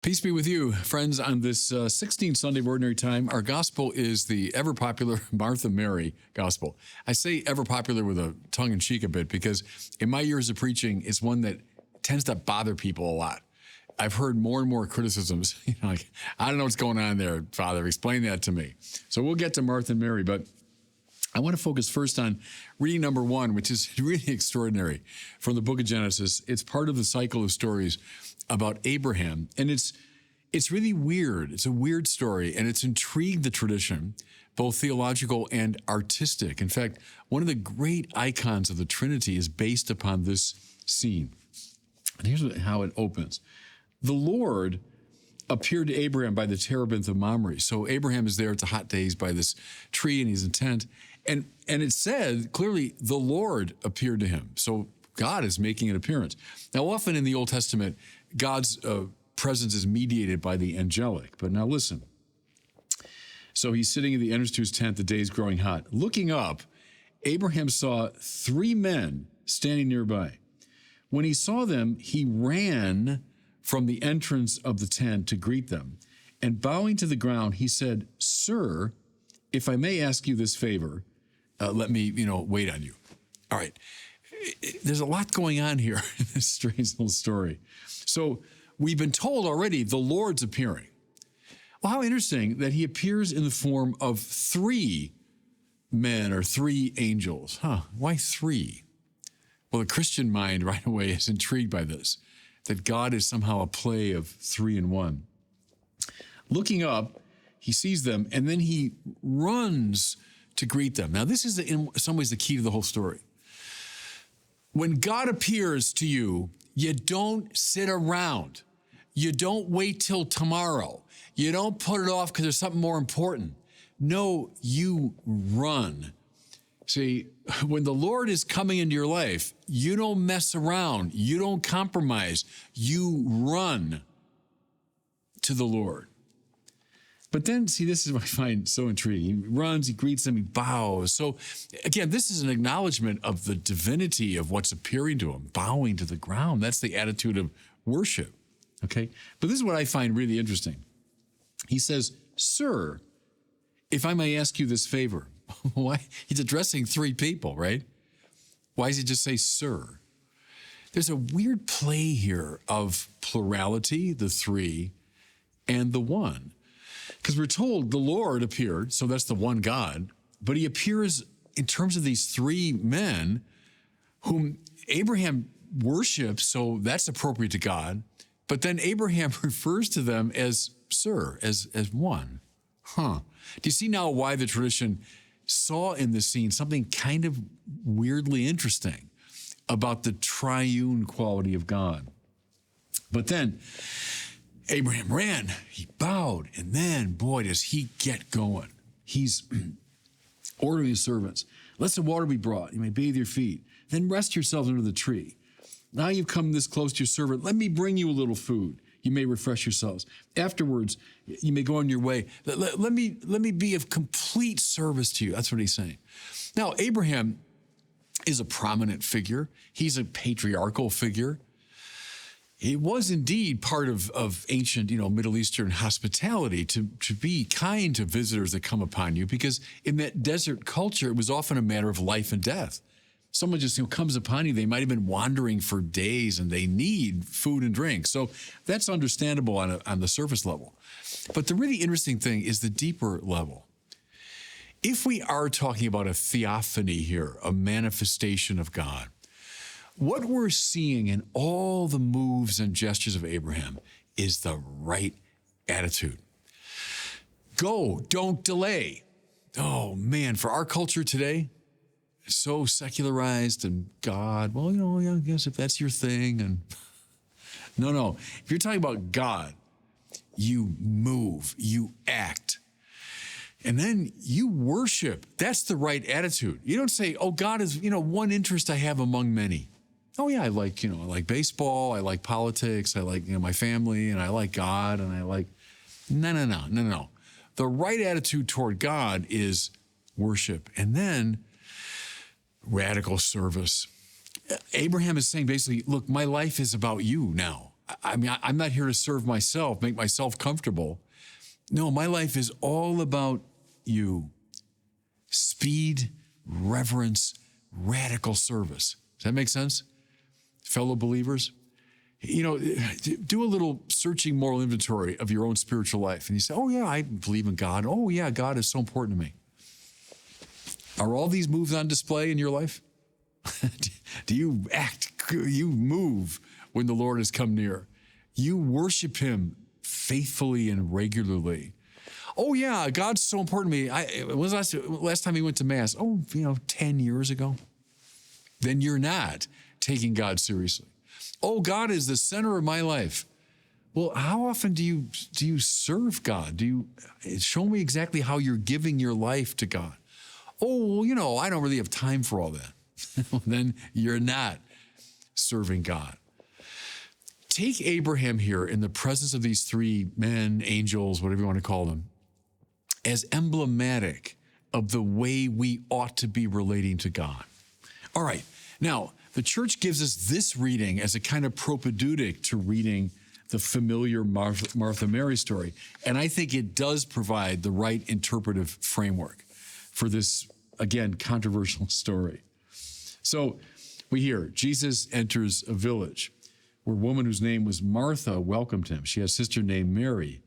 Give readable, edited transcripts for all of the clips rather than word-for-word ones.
Peace be with you, friends. On this 16th Sunday of Ordinary Time, our gospel is the ever-popular Martha Mary gospel. I say ever-popular with a tongue-in-cheek a bit because in my years of preaching, it's one that tends to bother people a lot. I've heard more and more criticisms, like, I don't know what's going on there, Father, explain that to me. So we'll get to Martha and Mary, but I want to focus first on reading number 1, which is really extraordinary from the book of Genesis. It's part of the cycle of stories about Abraham, and it's really weird. It's a weird story, and it's intrigued the tradition, both theological and artistic. In fact, one of the great icons of the Trinity is based upon this scene. And here's how it opens. The Lord appeared to Abraham by the terebinth of Mamre. So Abraham is there at the hot days by this tree, and he's in tent. And it said, clearly, the Lord appeared to him. So God is making an appearance. Now, often in the Old Testament, God's presence is mediated by the angelic. But now listen. So he's sitting at the entrance to his tent, the day is growing hot. Looking up, Abraham saw 3 men standing nearby. When he saw them, he ran from the entrance of the tent to greet them. And bowing to the ground, he said, "Sir, if I may ask you this favor, let me, wait on you." All right. There's a lot going on here in this strange little story. So we've been told already the Lord's appearing. Well, how interesting that he appears in the form of 3 men or 3 angels. Why 3? Well, the Christian mind right away is intrigued by this, that God is somehow a play of 3 in 1. Looking up, he sees them, and then he runs to greet them. Now, this is in some ways the key to the whole story. When God appears to you, you don't sit around. You don't wait till tomorrow. You don't put it off because there's something more important. No, you run. See, when the Lord is coming into your life, you don't mess around. You don't compromise. You run to the Lord. But then, see, this is what I find so intriguing. He runs, he greets them, he bows. So, again, this is an acknowledgement of the divinity of what's appearing to him, bowing to the ground. That's the attitude of worship, okay? But this is what I find really interesting. He says, "Sir, if I may ask you this favor." Why? He's addressing 3 people, right? Why does he just say, "Sir"? There's a weird play here of plurality, the 3, and the 1. Because we're told the Lord appeared, so that's the one God, but he appears in terms of these 3 men whom Abraham worships, so that's appropriate to God. But then Abraham refers to them as "Sir," as one. Do you see now why the tradition saw in this scene something kind of weirdly interesting about the triune quality of God? But then Abraham ran, he bowed, and then, boy, does he get going. He's ordering his servants, "Let some water be brought. You may bathe your feet. Then rest yourselves under the tree. Now you've come this close to your servant. Let me bring you a little food. You may refresh yourselves. Afterwards, you may go on your way. Let me be of complete service to you." That's what he's saying. Now, Abraham is a prominent figure. He's a patriarchal figure. He was indeed part of ancient, Middle Eastern hospitality to be kind to visitors that come upon you, because in that desert culture, it was often a matter of life and death. Someone just comes upon you, they might have been wandering for days and they need food and drink. So that's understandable on the surface level. But the really interesting thing is the deeper level. If we are talking about a theophany here, a manifestation of God, what we're seeing in all the moves and gestures of Abraham is the right attitude. Go, don't delay. Oh man, for our culture today, so secularized, and God, well, I guess if that's your thing. And no. If you're talking about God, you move, you act, and then you worship. That's the right attitude. You don't say, "Oh, God is, one interest I have among many. Oh yeah, I like baseball, I like politics, I like, my family, and I like God, and I like," no. The right attitude toward God is worship, and then radical service. Abraham is saying basically, look, my life is about you now. I'm not here to serve myself, make myself comfortable. No, my life is all about you. Speed, reverence, radical service. Does that make sense? Fellow believers? You know, do a little searching moral inventory of your own spiritual life. And you say, oh, yeah, I believe in God. Oh, yeah, God is so important to me. Are all these moves on display in your life? Do you act, you move when the Lord has come near? You worship him faithfully and regularly. Oh, yeah, God's so important to me. When was last time you went to Mass? Oh, 10 years ago. Then you're not taking God seriously. Oh, God is the center of my life. Well, how often do you serve God? Do you show me exactly how you're giving your life to God? Oh, well, I don't really have time for all that. Then you're not serving God. Take Abraham here in the presence of these three men, angels, whatever you want to call them, as emblematic of the way we ought to be relating to God. All right, now, the church gives us this reading as a kind of propedeutic to reading the familiar Martha Mary story. And I think it does provide the right interpretive framework for this, again, controversial story. So we hear Jesus enters a village where a woman whose name was Martha welcomed him. She had a sister named Mary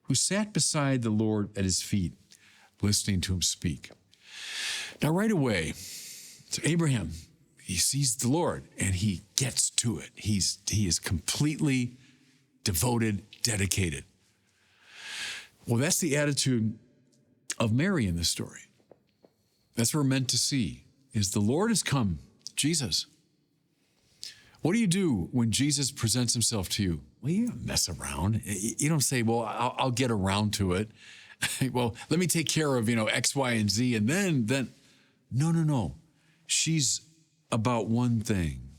who sat beside the Lord at his feet, listening to him speak. Now, right away, so Abraham, he sees the Lord and he gets to it. He is completely devoted, dedicated. Well, that's the attitude of Mary in this story. That's what we're meant to see, is the Lord has come, Jesus. What do you do when Jesus presents himself to you? Well, you don't mess around. You don't say, well, I'll get around to it. Well, let me take care of, X, Y, and Z, and then. No. She's about one thing.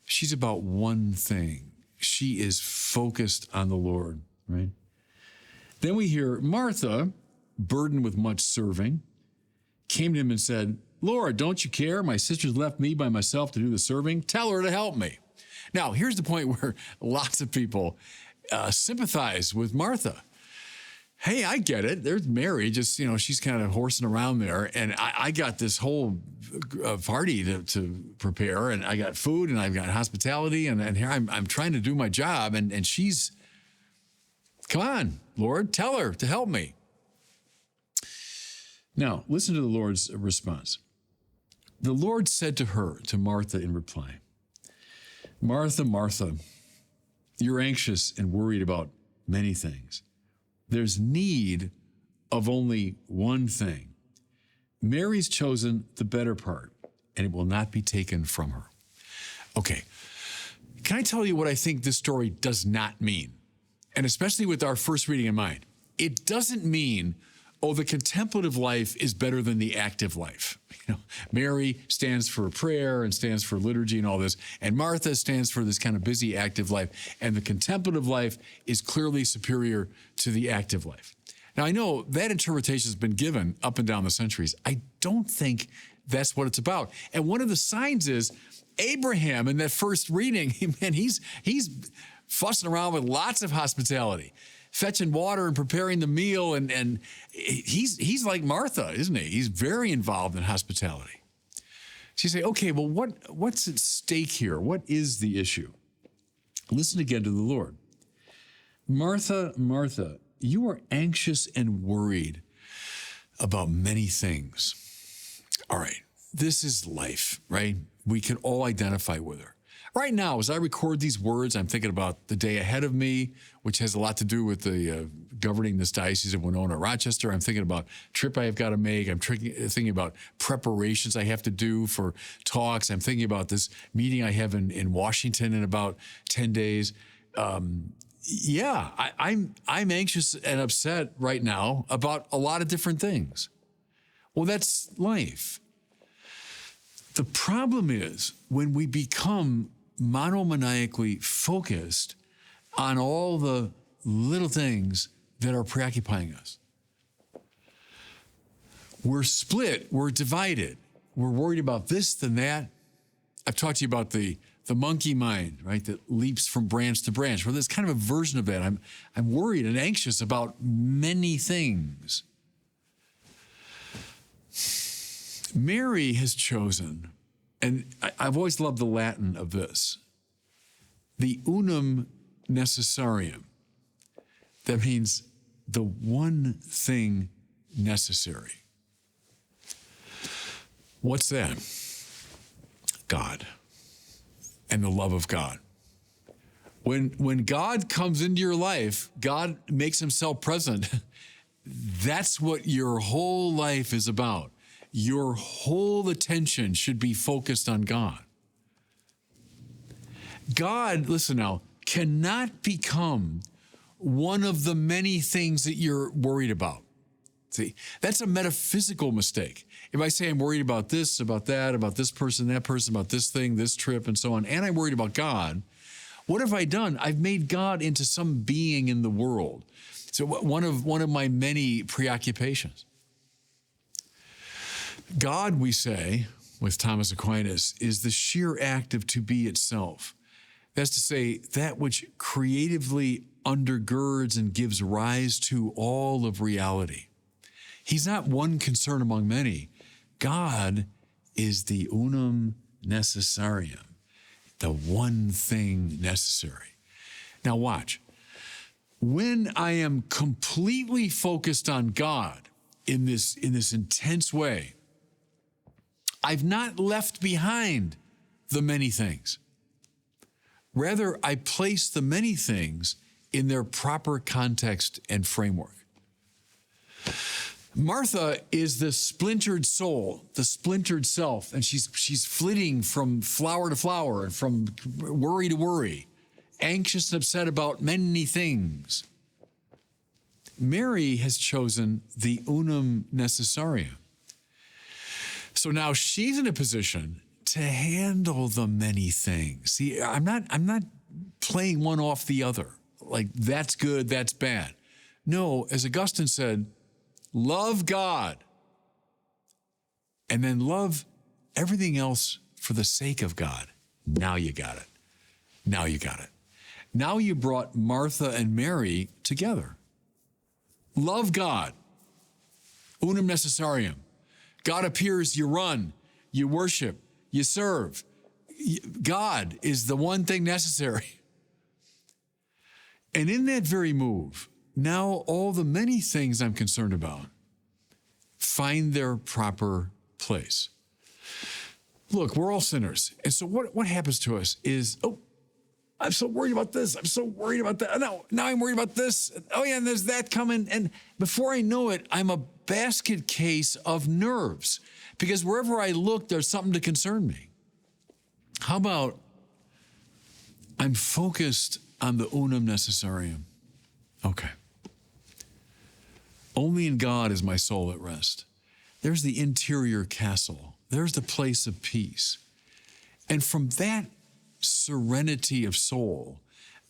She's about one thing. She is focused on the Lord, right? Then we hear Martha, burdened with much serving, came to him and said, Lord, don't you care? My sister's left me by myself to do the serving. Tell her to help me. Now, here's the point where lots of people sympathize with Martha. Hey, I get it. There's Mary, just, she's kind of horsing around there. And I got this whole party to prepare, and I got food, and I've got hospitality, and here I'm trying to do my job. And she's, come on, Lord, tell her to help me. Now, listen to the Lord's response. The Lord said to her, to Martha in reply, Martha, Martha, you're anxious and worried about many things. There's need of only one thing. Mary's chosen the better part, and it will not be taken from her. Okay, can I tell you what I think this story does not mean? And especially with our first reading in mind. It doesn't mean, the contemplative life is better than the active life. Mary stands for prayer and stands for liturgy and all this, and Martha stands for this kind of busy active life, and the contemplative life is clearly superior to the active life. Now, I know that interpretation has been given up and down the centuries. I don't think that's what it's about. And one of the signs is Abraham in that first reading, he's fussing around with lots of hospitality, fetching water and preparing the meal, and he's like Martha, isn't he? He's very involved in hospitality. So you say, okay, well, what's at stake here? What is the issue? Listen again to the Lord. Martha, Martha, you are anxious and worried about many things. All right, this is life, right? We can all identify with her. Right now, as I record these words, I'm thinking about the day ahead of me, which has a lot to do with the governing this diocese of Winona, Rochester. I'm thinking about a trip I have got to make. I'm thinking about preparations I have to do for talks. I'm thinking about this meeting I have in Washington in about 10 days. I'm anxious and upset right now about a lot of different things. Well, that's life. The problem is when we become monomaniacally focused on all the little things that are preoccupying us. We're split, we're divided, we're worried about this and that. I've talked to you about the the monkey mind, right, that leaps from branch to branch. Well, there's kind of a version of that. I'm worried and anxious about many things. Mary has chosen, and I've always loved the Latin of this, the unum necessarium. That means the one thing necessary. What's that? God and the love of God. When God comes into your life, God makes himself present. That's what your whole life is about. Your whole attention should be focused on God. God, listen now, cannot become one of the many things that you're worried about. See, that's a metaphysical mistake. If I say I'm worried about this, about that, about this person, about this thing, this trip, and so on, and I'm worried about God, what have I done? I've made God into some being in the world. So one of my many preoccupations. God, we say, with Thomas Aquinas, is the sheer act of to be itself. That's to say, that which creatively undergirds and gives rise to all of reality. He's not one concern among many. God is the unum necessarium, the one thing necessary. Now watch. When I am completely focused on God in this intense way, I've not left behind the many things. Rather, I place the many things in their proper context and framework. Martha is the splintered soul, the splintered self, and she's flitting from flower to flower and from worry to worry, anxious and upset about many things. Mary has chosen the unum necessarium. So now she's in a position to handle the many things. See, I'm not playing one off the other, like that's good, that's bad. No, as Augustine said, love God and then love everything else for the sake of God. Now you got it. Now you got it. Now you brought Martha and Mary together. Love God. Unum necessarium. God appears, you run, you worship, you serve. God is the one thing necessary. And in that very move, now all the many things I'm concerned about find their proper place. Look, we're all sinners. And so what happens to us is, oh, I'm so worried about this. I'm so worried about that. Now I'm worried about this. Oh yeah, and there's that coming. And before I know it, I'm a basket case of nerves because wherever I look, there's something to concern me. How about I'm focused on the unum necessarium? Okay. Only in God is my soul at rest. There's the interior castle. There's the place of peace. And from that serenity of soul,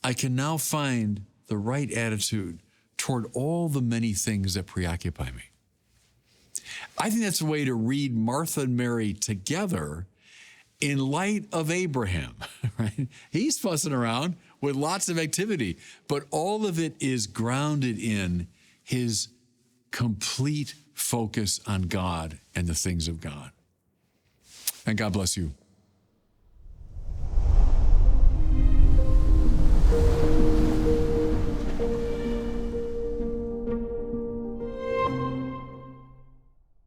I can now find the right attitude toward all the many things that preoccupy me. I think that's a way to read Martha and Mary together in light of Abraham, right? He's fussing around with lots of activity, but all of it is grounded in his complete focus on God and the things of God. And God bless you.